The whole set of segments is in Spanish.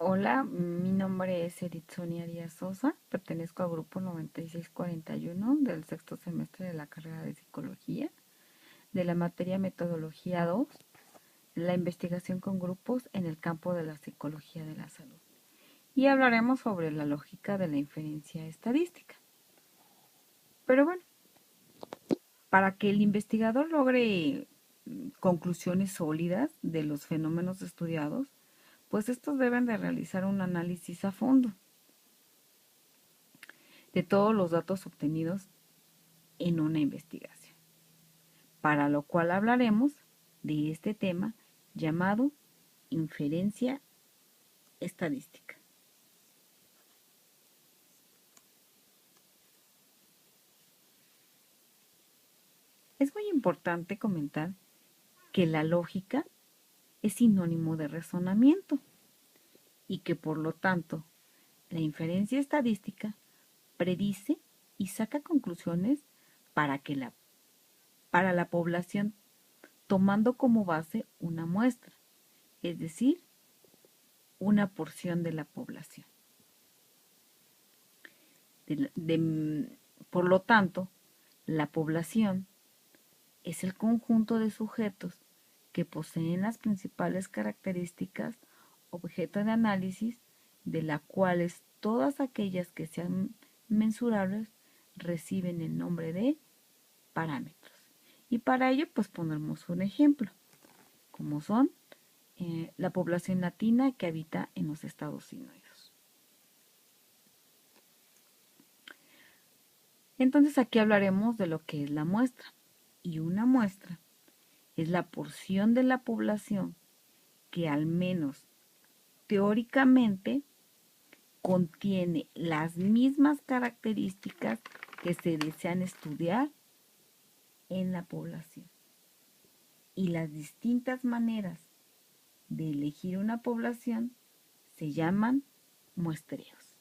Hola, mi nombre es Edith Sonia Arias Sosa, pertenezco al grupo 9641 del sexto semestre de la carrera de Psicología, de la materia Metodología 2, la investigación con grupos en el campo de la psicología de la salud. Y hablaremos sobre la lógica de la inferencia estadística. Pero bueno, para que el investigador logre conclusiones sólidas de los fenómenos estudiados, pues estos deben de realizar un análisis a fondo de todos los datos obtenidos en una investigación, para lo cual hablaremos de este tema llamado inferencia estadística. Es muy importante comentar que la lógica es sinónimo de razonamiento y que por lo tanto la inferencia estadística predice y saca conclusiones para que para la población tomando como base una muestra, es decir, una porción de la población. Por lo tanto, la población es el conjunto de sujetos que poseen las principales características objeto de análisis, de las cuales todas aquellas que sean mensurables reciben el nombre de parámetros. Y para ello, pues ponemos un ejemplo, como son la población latina que habita en los Estados Unidos. Entonces aquí hablaremos de lo que es la muestra. Y una muestra es la porción de la población que al menos teóricamente contiene las mismas características que se desean estudiar en la población. Y las distintas maneras de elegir una población se llaman muestreos.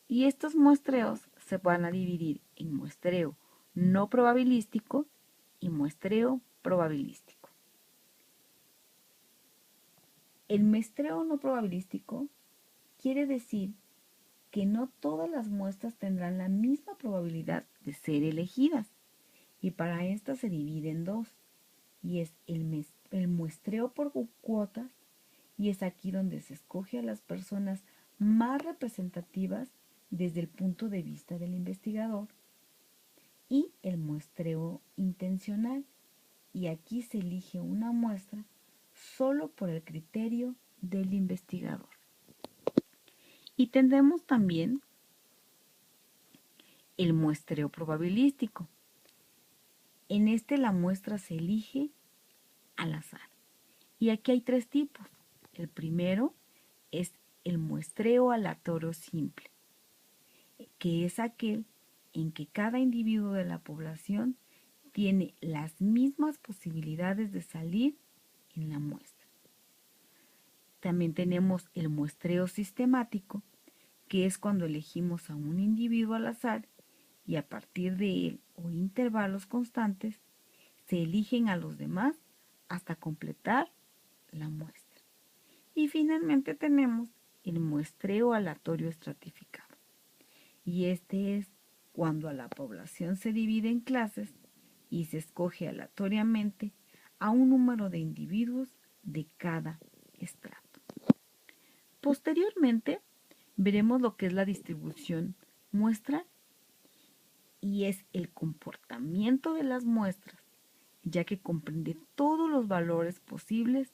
Y estos muestreos se van a dividir en muestreo no probabilístico y muestreo probabilístico. El muestreo no probabilístico quiere decir que no todas las muestras tendrán la misma probabilidad de ser elegidas, y para estas se divide en dos, y es el muestreo por cuotas, y es aquí donde se escoge a las personas más representativas desde el punto de vista del investigador, y el muestreo intencional, y aquí se elige una muestra solo por el criterio del investigador. Y tendremos también el muestreo probabilístico. En este la muestra se elige al azar. Y aquí hay tres tipos. El primero es el muestreo aleatorio simple, que es aquel en que cada individuo de la población tiene las mismas posibilidades de salir en la muestra. También tenemos el muestreo sistemático, que es cuando elegimos a un individuo al azar y a partir de él o intervalos constantes se eligen a los demás hasta completar la muestra. Y finalmente tenemos el muestreo aleatorio estratificado. Y este es cuando a la población se divide en clases y se escoge aleatoriamente a un número de individuos de cada estrato. Posteriormente, veremos lo que es la distribución muestral y es el comportamiento de las muestras, ya que comprende todos los valores posibles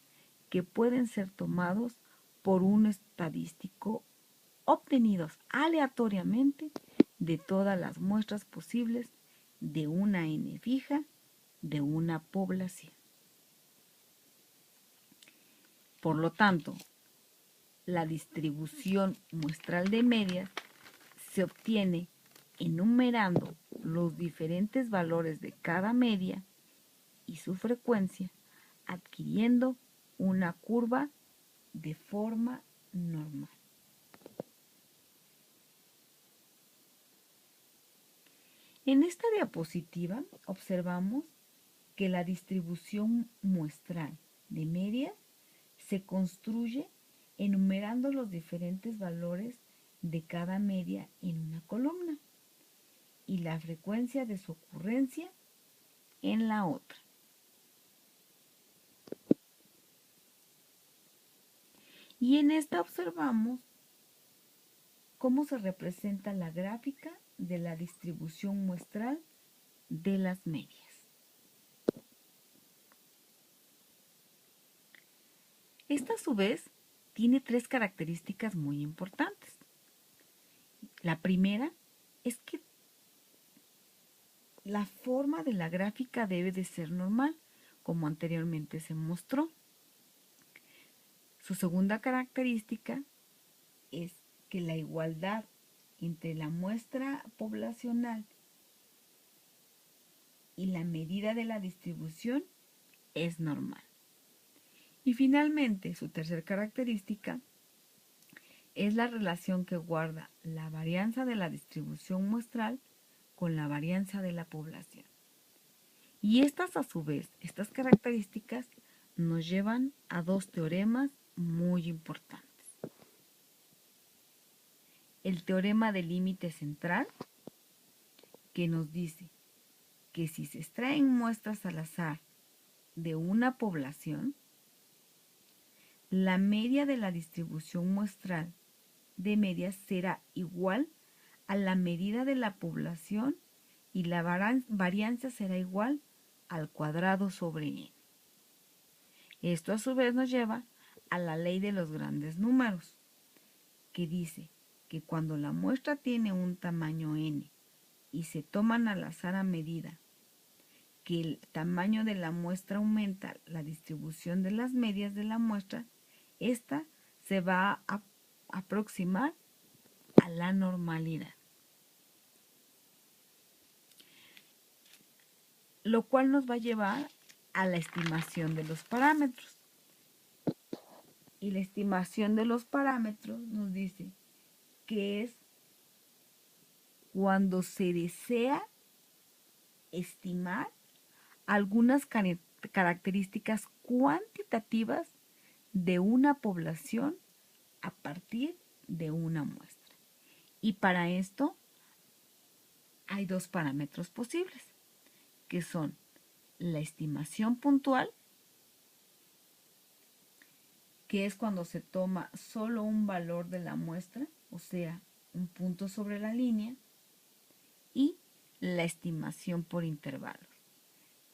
que pueden ser tomados por un estadístico obtenidos aleatoriamente de todas las muestras posibles de una n fija de una población. Por lo tanto, la distribución muestral de medias se obtiene enumerando los diferentes valores de cada media y su frecuencia, adquiriendo una curva de forma normal. En esta diapositiva observamos que la distribución muestral de medias se construye enumerando los diferentes valores de cada media en una columna y la frecuencia de su ocurrencia en la otra. Y en esta observamos cómo se representa la gráfica de la distribución muestral de las medias. Esta a su vez tiene tres características muy importantes. La primera es que la forma de la gráfica debe de ser normal, como anteriormente se mostró. Su segunda característica es que la igualdad entre la muestra poblacional y la medida de la distribución es normal. Y finalmente, su tercera característica es la relación que guarda la varianza de la distribución muestral con la varianza de la población. Y estas a su vez, estas características nos llevan a dos teoremas muy importantes. El teorema del límite central, que nos dice que si se extraen muestras al azar de una población, la media de la distribución muestral de medias será igual a la medida de la población y la varianza será igual al cuadrado sobre n. Esto a su vez nos lleva a la ley de los grandes números, que dice que cuando la muestra tiene un tamaño n y se toman al azar a medida que el tamaño de la muestra aumenta la distribución de las medias de la muestra, esta se va a aproximar a la normalidad. Lo cual nos va a llevar a la estimación de los parámetros. Y la estimación de los parámetros nos dice que es cuando se desea estimar algunas características cuantitativas de una población a partir de una muestra. Y para esto hay dos parámetros posibles, que son la estimación puntual, que es cuando se toma solo un valor de la muestra, o sea, un punto sobre la línea, y la estimación por intervalos,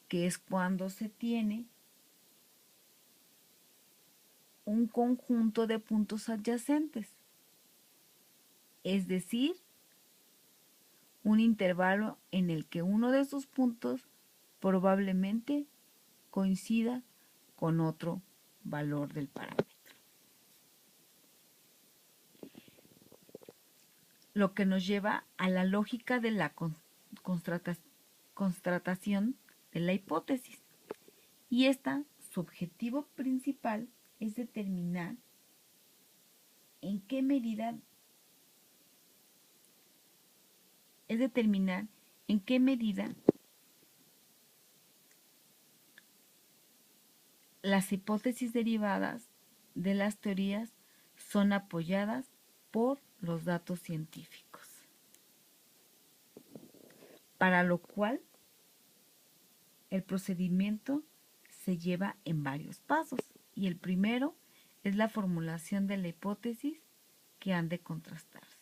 que es cuando se tiene un conjunto de puntos adyacentes, es decir, un intervalo en el que uno de sus puntos probablemente coincida con otro valor del parámetro. Lo que nos lleva a la lógica de la constatación de la hipótesis. Y su objetivo principal es determinar en qué medida las hipótesis derivadas de las teorías son apoyadas por los datos científicos. Para lo cual, el procedimiento se lleva en varios pasos. Y el primero es la formulación de la hipótesis que han de contrastarse.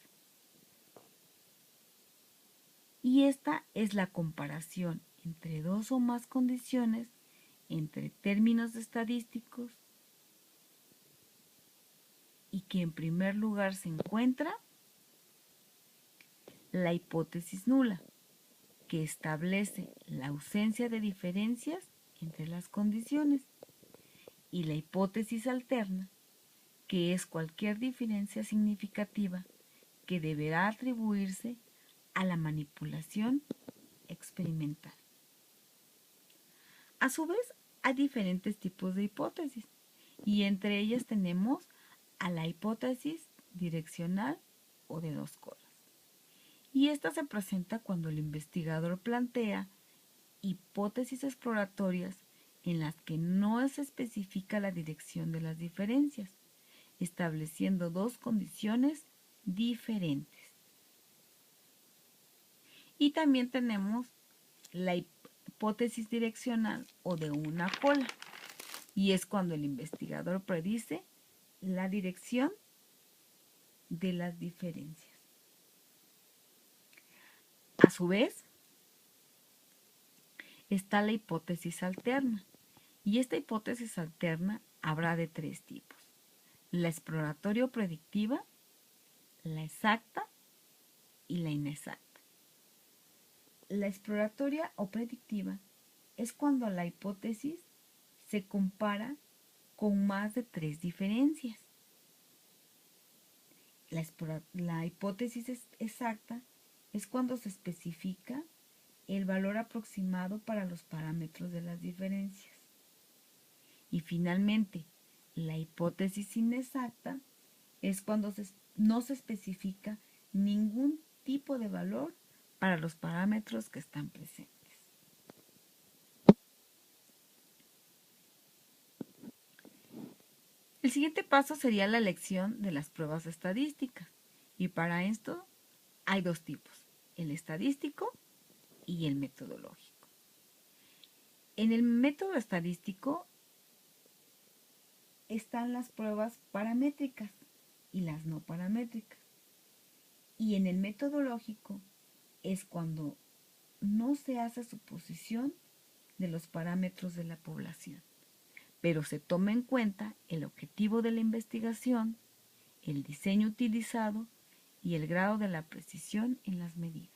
Y esta es la comparación entre dos o más condiciones, entre términos estadísticos, y que en primer lugar se encuentra la hipótesis nula, que establece la ausencia de diferencias entre las condiciones, y la hipótesis alterna, que es cualquier diferencia significativa que deberá atribuirse a la manipulación experimental. A su vez, hay diferentes tipos de hipótesis, y entre ellas tenemos a la hipótesis direccional o de dos colas. Y esta se presenta cuando el investigador plantea hipótesis exploratorias en las que no se especifica la dirección de las diferencias, estableciendo dos condiciones diferentes. Y también tenemos la hipótesis direccional o de una cola, y es cuando el investigador predice la dirección de las diferencias. A su vez, está la hipótesis alterna, y esta hipótesis alterna habrá de tres tipos: la exploratoria o predictiva, la exacta y la inexacta. La exploratoria o predictiva es cuando la hipótesis se compara con más de tres diferencias. La hipótesis exacta es cuando se especifica el valor aproximado para los parámetros de las diferencias. Y finalmente, la hipótesis inexacta es cuando no se especifica ningún tipo de valor para los parámetros que están presentes. El siguiente paso sería la elección de las pruebas estadísticas, y para esto hay dos tipos: el estadístico y el metodológico. En el método estadístico están las pruebas paramétricas y las no paramétricas. Y en el metodológico es cuando no se hace suposición de los parámetros de la población, pero se toma en cuenta el objetivo de la investigación, el diseño utilizado y el grado de la precisión en las medidas.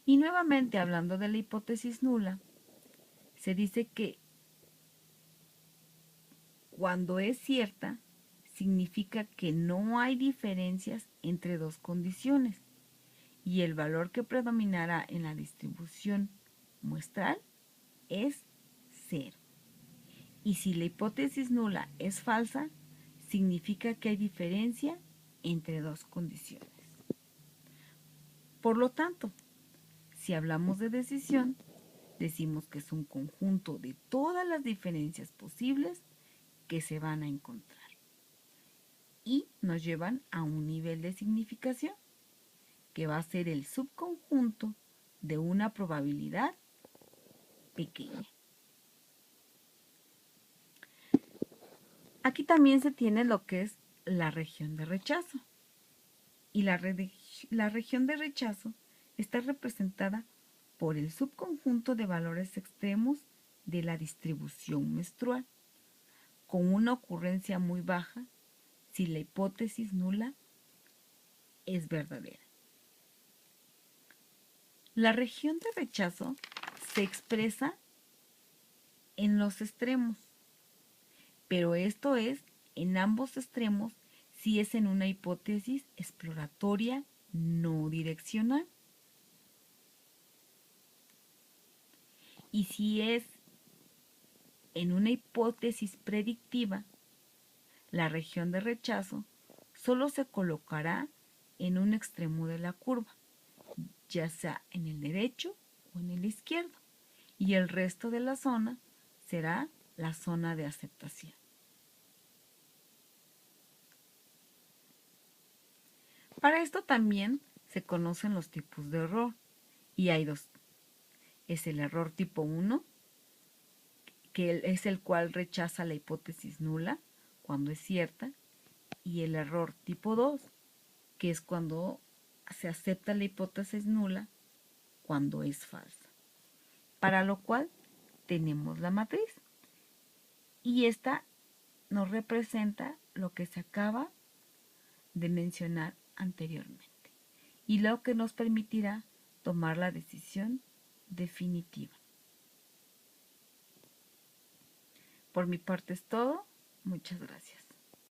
Y nuevamente, hablando de la hipótesis nula, se dice que cuando es cierta, significa que no hay diferencias entre dos condiciones y el valor que predominará en la distribución muestral es 0. Y si la hipótesis nula es falsa, significa que hay diferencia entre dos condiciones. Por lo tanto, si hablamos de decisión, decimos que es un conjunto de todas las diferencias posibles que se van a encontrar y nos llevan a un nivel de significación que va a ser el subconjunto de una probabilidad pequeña. Aquí también se tiene lo que es la región de rechazo, y la región de rechazo está representada por el subconjunto de valores extremos de la distribución menstrual, con una ocurrencia muy baja si la hipótesis nula es verdadera. La región de rechazo se expresa en los extremos, pero esto es en ambos extremos si es en una hipótesis exploratoria no direccional. Y si es en una hipótesis predictiva, la región de rechazo solo se colocará en un extremo de la curva, ya sea en el derecho o en el izquierdo, y el resto de la zona será la zona de aceptación. Para esto también se conocen los tipos de error, y hay dos. Es el error tipo 1, que es el cual rechaza la hipótesis nula cuando es cierta, y el error tipo 2, que es cuando se acepta la hipótesis nula cuando es falsa. Para lo cual tenemos la matriz, y esta nos representa lo que se acaba de mencionar anteriormente y lo que nos permitirá tomar la decisión definitiva. Por mi parte es todo. Muchas gracias.